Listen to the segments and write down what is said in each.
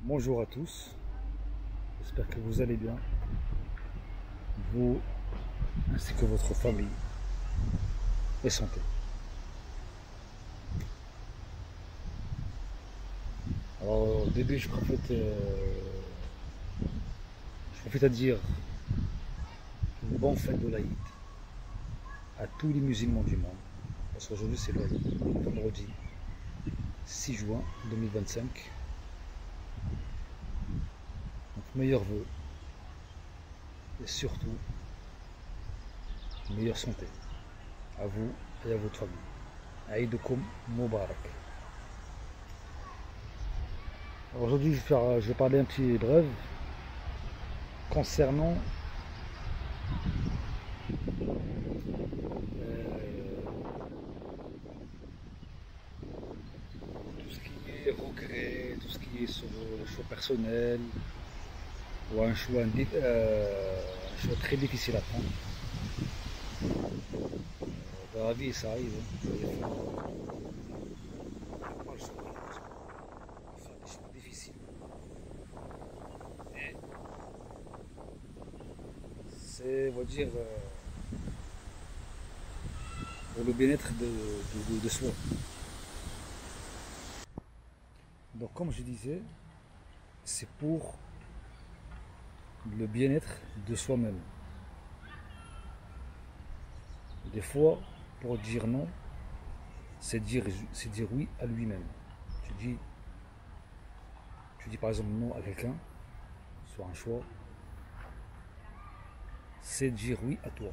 Bonjour à tous, j'espère que vous allez bien, vous ainsi que votre famille et santé. Alors au début je profite à dire une bonne fête de l'Aïd à tous les musulmans du monde, parce qu'aujourd'hui c'est le vendredi 6 juin 2025. Donc meilleurs vœux et surtout meilleure santé à vous et à votre famille. Aïdoukoum Moubarak. Aujourd'hui, je vais parler un petit bref concernant tout ce qui est regret, tout ce qui est sur le choix personnel ou un choix très difficile à prendre. Dans la vie, ça arrive. Hein. On n'a pas le choix, on va faire des choix difficiles. Et c'est, on va dire, pour le bien-être de soi. Donc, comme je disais, c'est pour le bien-être de soi-même. Des fois, pour dire non, c'est dire oui à lui-même. Tu dis, tu dis par exemple non à quelqu'un, soit un choix, c'est dire oui à toi.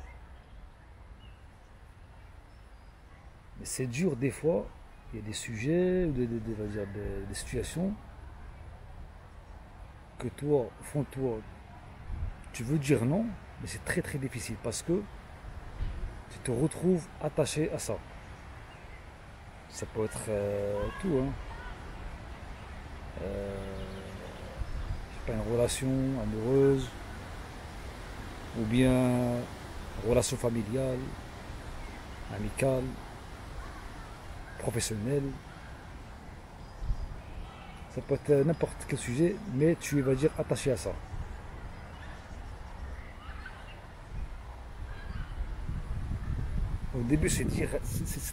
Mais c'est dur des fois, il y a des sujets, ou des situations que toi, au fond de toi, tu veux dire non, mais c'est très très difficile parce que tu te retrouves attaché à ça. Ça peut être tout, hein. Je sais pas, une relation amoureuse, ou bien relation familiale, amicale, professionnelle. Ça peut être n'importe quel sujet, mais tu vas dire attaché à ça. Au début, c'est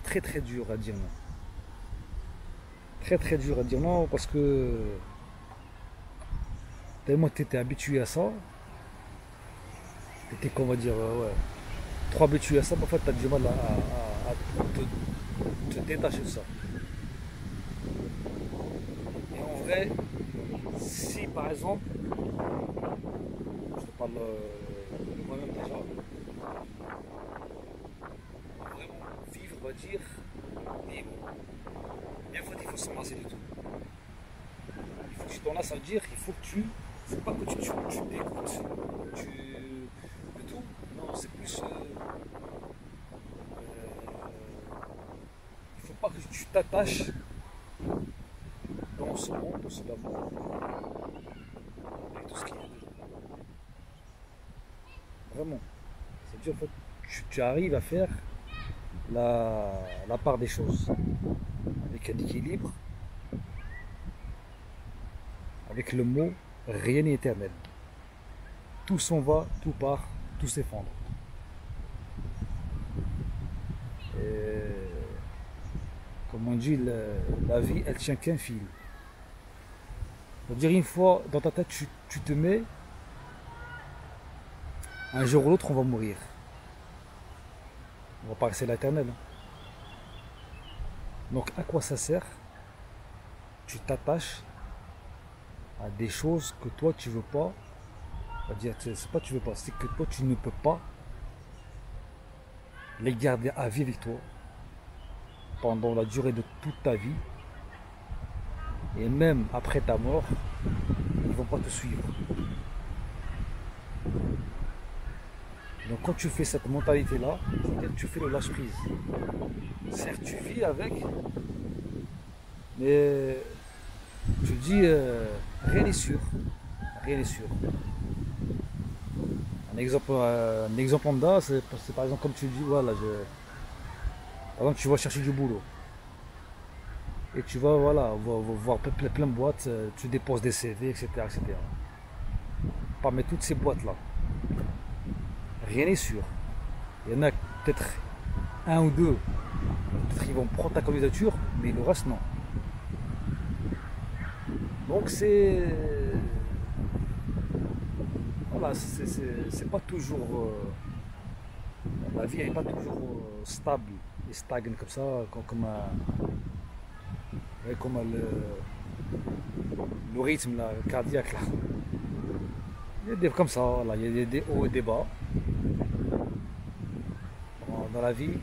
très très dur à dire non. Très très dur à dire non parce que tellement tu étais habitué à ça, tu étais, qu'on va dire, ouais, trop habitué à ça, en fait, tu as du mal à te détacher de ça. Et en vrai, si par exemple, je te parle de moi-même déjà, vraiment vivre, on va dire, libre. Mais en fait, il faut se masser du tout. Il faut que tu t'en lasses à dire, il faut que tu. Faut pas que tu écoutes de tout. Non, c'est plus. Il faut pas que tu t'attaches dans ce monde, dans ce monde, avec tout ce qu'il y a dedans. Vraiment. C'est-à-dire, en fait, tu arrives à faire la part des choses avec un équilibre, avec le mot rien n'est éternel. Tout s'en va, tout part, tout s'effondre. Comme on dit, la vie, elle tient qu'un fil. C'est-à-dire, une fois dans ta tête, tu te mets, un jour ou l'autre, on va mourir. On va pas rester l'éternel. Hein. Donc, à quoi ça sert? Tu t'attaches à des choses que toi, tu veux pas. On va dire, c'est pas tu veux pas, c'est que toi, tu ne peux pas les garder à vie avec toi pendant la durée de toute ta vie. Et même après ta mort, ils ne vont pas te suivre. Donc quand tu fais cette mentalité-là, tu fais le lâche-prise. Certes, tu vis avec, mais je dis, rien n'est sûr. Rien n'est sûr. Un exemple lambda, c'est par exemple comme tu dis, voilà, par exemple tu vas chercher du boulot. et tu vas voilà, voir plein de boîtes, tu déposes des CV, etc., etc. Parmi toutes ces boîtes-là, rien n'est sûr. Il y en a peut-être un ou deux, peut-être ils vont prendre ta candidature, mais le reste non. Donc voilà, c'est pas toujours la vie n'est pas toujours stable et stagne comme ça, comme le rythme là, cardiaque là. Il y a des comme ça, là, il y a des hauts et des bas dans la vie,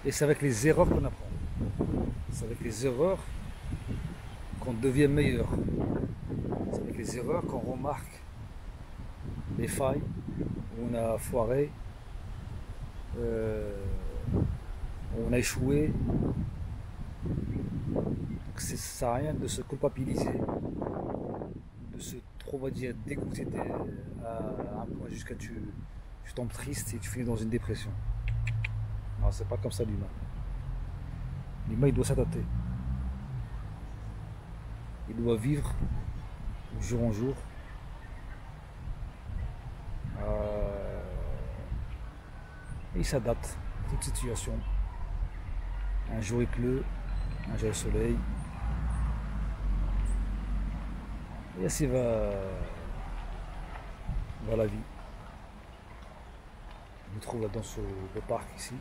et c'est avec les erreurs qu'on apprend. C'est avec les erreurs qu'on devient meilleur. C'est avec les erreurs qu'on remarque les failles où on a foiré, où on a échoué. Donc ça sert à rien de se culpabiliser, de se trop, on va dire, dégoûter à un point jusqu'à tu tombes triste et tu finis dans une dépression. Non, c'est pas comme ça l'humain. L'humain il doit s'adapter. Il doit vivre jour en jour. Et il s'adapte à toute situation. Un jour il pleut, un jour il soleil. Et ainsi va la vie. Je me trouve là dans le parc ici.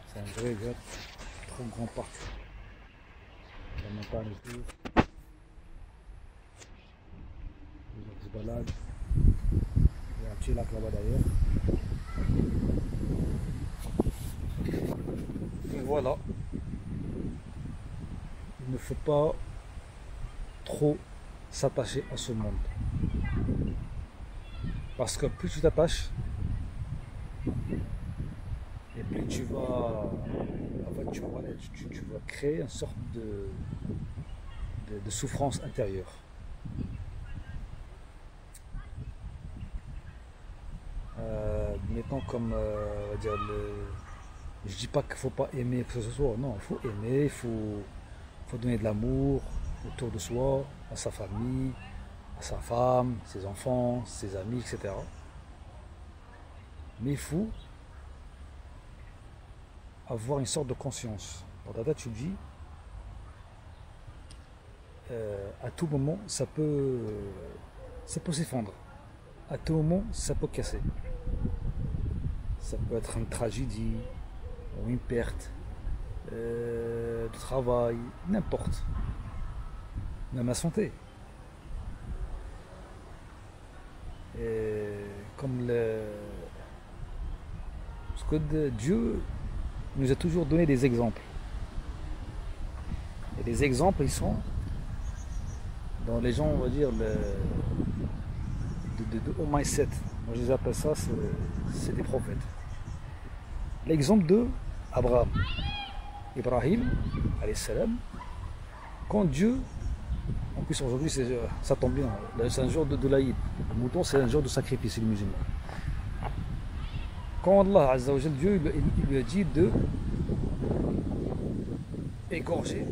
C'est un vrai trop grand parc. La montagne et tout. Les gens qui se baladent. Il y a un petit lac là-bas d'ailleurs. Et voilà. Il ne faut pas trop s'attacher à ce monde. Parce que plus tu t'attaches, et plus tu vas, en fait, tu vas créer une sorte de souffrance intérieure. Mettons comme, on va dire, je dis pas qu'il faut pas aimer que ce soit, non, il faut aimer, faut donner de l'amour autour de soi, à sa famille, à sa femme, ses enfants, ses amis, etc. Mais il faut avoir une sorte de conscience. Dans ta tête, tu te dis, à tout moment, ça peut s'effondrer. À tout moment, ça peut casser. Ça peut être une tragédie, ou une perte de travail, n'importe. Même la santé. Et comme parce que Dieu nous a toujours donné des exemples. Et les exemples, ils sont dans les gens, on va dire, de haut mindset. Moi, je les appelle ça, c'est des prophètes. L'exemple de Abraham, Ibrahim, alayhi salam, quand Dieu, en plus aujourd'hui, ça tombe bien, c'est un jour de l'Aïd. Le mouton, c'est un jour de sacrifice, les musulmans. Quand Allah, Azza wa Jal, Dieu, il lui a dit de égorger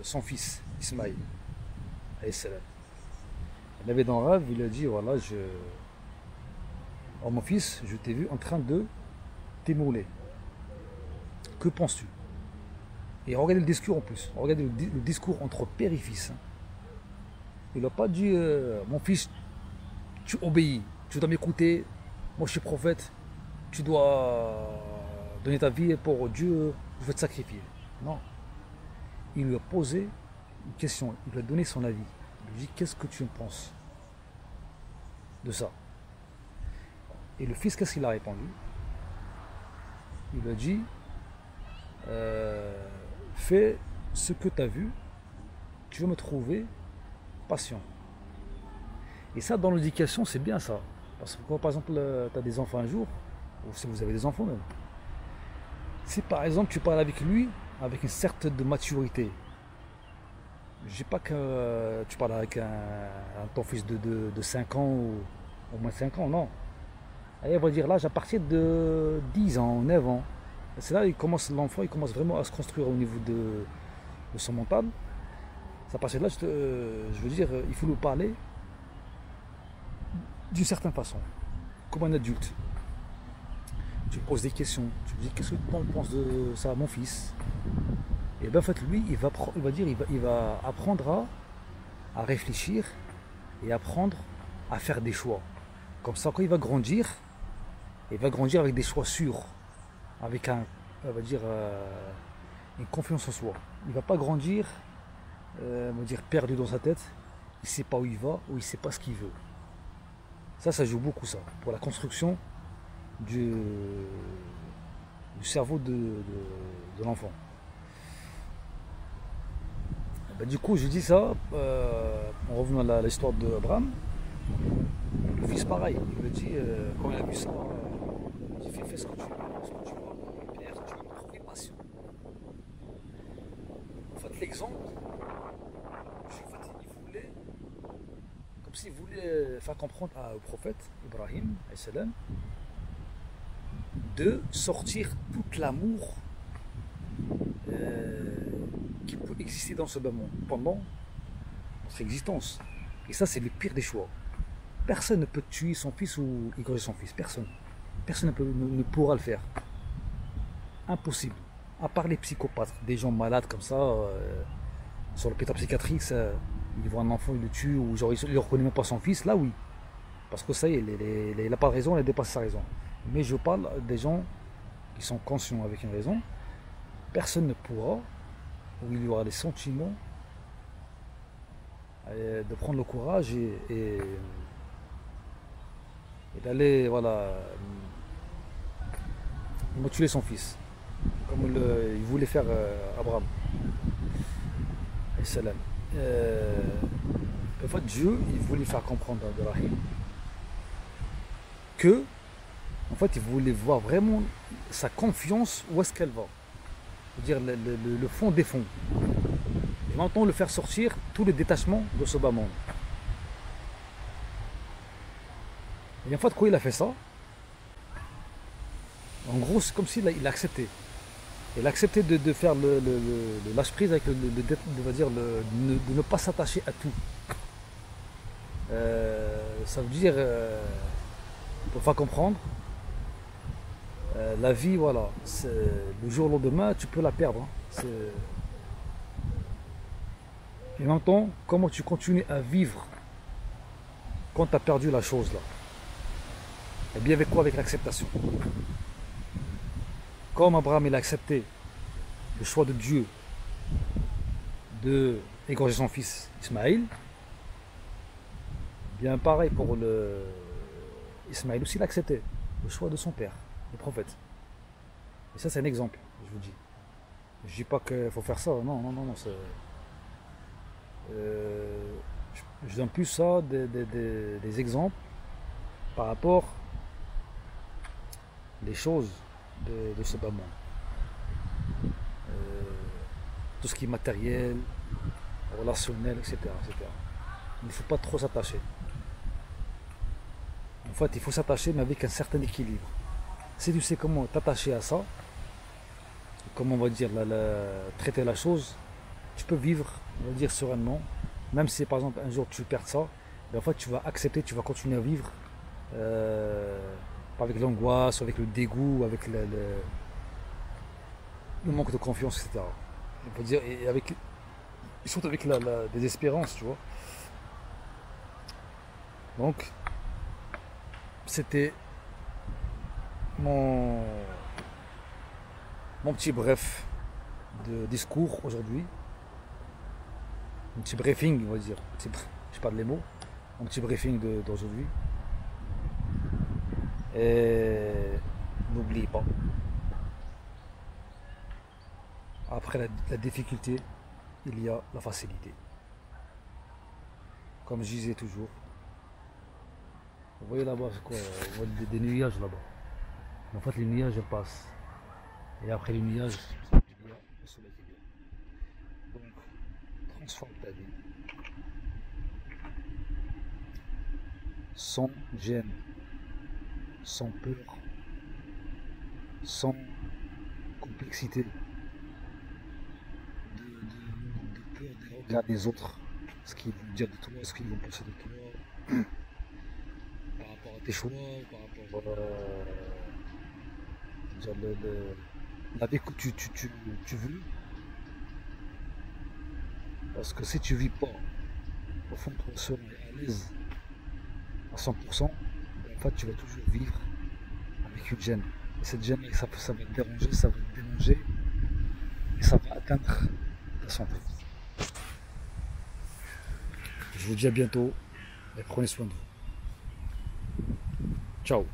son fils, Ismaïl, alayhi salam. Il avait dans le rêve, il a dit, voilà, oh mon fils, je t'ai vu en train de t'émouler. Que penses-tu? Et regardez le discours en plus. Regardez le discours entre père et fils. Il n'a pas dit mon fils, tu obéis, tu dois m'écouter, moi je suis prophète, tu dois donner ta vie pour Dieu, je vais te sacrifier. Non. Il lui a posé une question, il lui a donné son avis. Il lui a dit qu'est-ce que tu en penses de ça? Et le fils, qu'est-ce qu'il a répondu? Il lui a dit fais ce que tu as vu, tu vas me trouver patient. Et ça, dans l'éducation, c'est bien ça. Parce que quand, par exemple, tu as des enfants un jour, ou si vous avez des enfants même, si par exemple tu parles avec lui avec une certaine de maturité, je dis pas que tu parles avec ton fils de 5 ans ou au moins 5 ans, non. Et on va dire l'âge à partir de 10 ans, 9 ans. C'est là que l'enfant il commence vraiment à se construire au niveau de son mental. Ça passe là, je veux dire, il faut lui parler d'une certaine façon, comme un adulte. Tu lui poses des questions, tu lui dis qu'est-ce que tu penses de ça, mon fils. Et bien en fait lui, il va apprendre à réfléchir et apprendre à faire des choix. Comme ça, quand il va grandir avec des choix sûrs, avec une confiance en soi. Il ne va pas grandir, perdu dans sa tête. Il ne sait pas où il va ou il ne sait pas ce qu'il veut. Ça joue beaucoup ça pour la construction du cerveau de l'enfant. Du coup, je dis ça en revenant à l'histoire d'Abraham. Le fils, pareil, il me dit, quand il a vu ça, il dit fais ce que tu veux, Père, tu vas me trouver patient. En fait, l'exemple, il voulait, comme s'il voulait faire comprendre au prophète Ibrahim, salam, de sortir tout l'amour qui peut exister dans ce bas monde pendant notre existence. Et ça, c'est le pire des choix. Personne ne peut tuer son fils ou égorger son fils. Personne. Personne ne pourra le faire. Impossible. À part les psychopathes, des gens malades comme ça, sur le pétard psychiatrique, ils voient un enfant, ils le tuent, ou genre il ne reconnaît même pas son fils, là oui. Parce que ça y est, il n'a pas de raison, il a dépassé sa raison. Mais je parle des gens qui sont conscients avec une raison. Personne ne pourra, ou il y aura des sentiments, de prendre le courage et d'aller tuer son fils, comme il voulait faire Abraham. Salam. En fait, Dieu, il voulait faire comprendre à Ibrahim que, en fait, il voulait voir vraiment sa confiance, où est-ce qu'elle va. C'est-à-dire le fond des fonds. Et maintenant, le faire sortir tout le détachement de ce bas monde. Et en fait, quand il a fait ça, en gros, c'est comme s'il a accepté. Il a accepté de faire le lâche prise avec de ne pas s'attacher à tout. Ça veut dire, pour faire comprendre, la vie, voilà, le jour au lendemain, tu peux la perdre. Hein. Et maintenant, comment tu continues à vivre quand tu as perdu la chose là? Et bien avec quoi? Avec l'acceptation. Comme Abraham il a accepté le choix de Dieu de égorger son fils Ismaël, bien pareil pour Ismaël aussi il a accepté le choix de son père, le prophète. Et ça c'est un exemple, je vous dis. Je dis pas qu'il faut faire ça, non. Je donne plus ça des exemples par rapport les choses de ce bas monde. Tout ce qui est matériel, relationnel, etc. Il ne faut pas trop s'attacher. En fait, il faut s'attacher, mais avec un certain équilibre. Si tu sais comment t'attacher à ça, comment on va dire, traiter la chose, tu peux vivre, on va dire, sereinement. Même si par exemple un jour tu perds ça, en fait tu vas accepter, tu vas continuer à vivre. Pas avec l'angoisse, avec le dégoût, avec le manque de confiance, etc. On peut dire, et surtout avec la désespérance, tu vois. Donc, c'était mon petit bref de discours aujourd'hui. Un petit briefing, on va dire. Je parle les mots. Un petit briefing d'aujourd'hui. Et n'oubliez pas, après la difficulté, il y a la facilité. Comme je disais toujours, vous voyez là-bas, c'est quoi? On voit des nuages là-bas. En fait, les nuages passent. Et après les nuages, il y a le soleil qui vient. Donc, transforme ta vie. Sans gêne, sans peur, sans complexité, de peur des regards des autres, ce qu'ils vont dire de toi, ce qu'ils vont penser de toi, par rapport à tes choix, par rapport dire la vie que tu veux. Parce que si tu vis pas au fond de toi seul et à l'aise à 100%, en fait tu vas toujours vivre avec une gêne. Et cette gêne, ça va te déranger, ça va te démanger et ça va atteindre ta santé. Je vous dis à bientôt et prenez soin de vous. Ciao.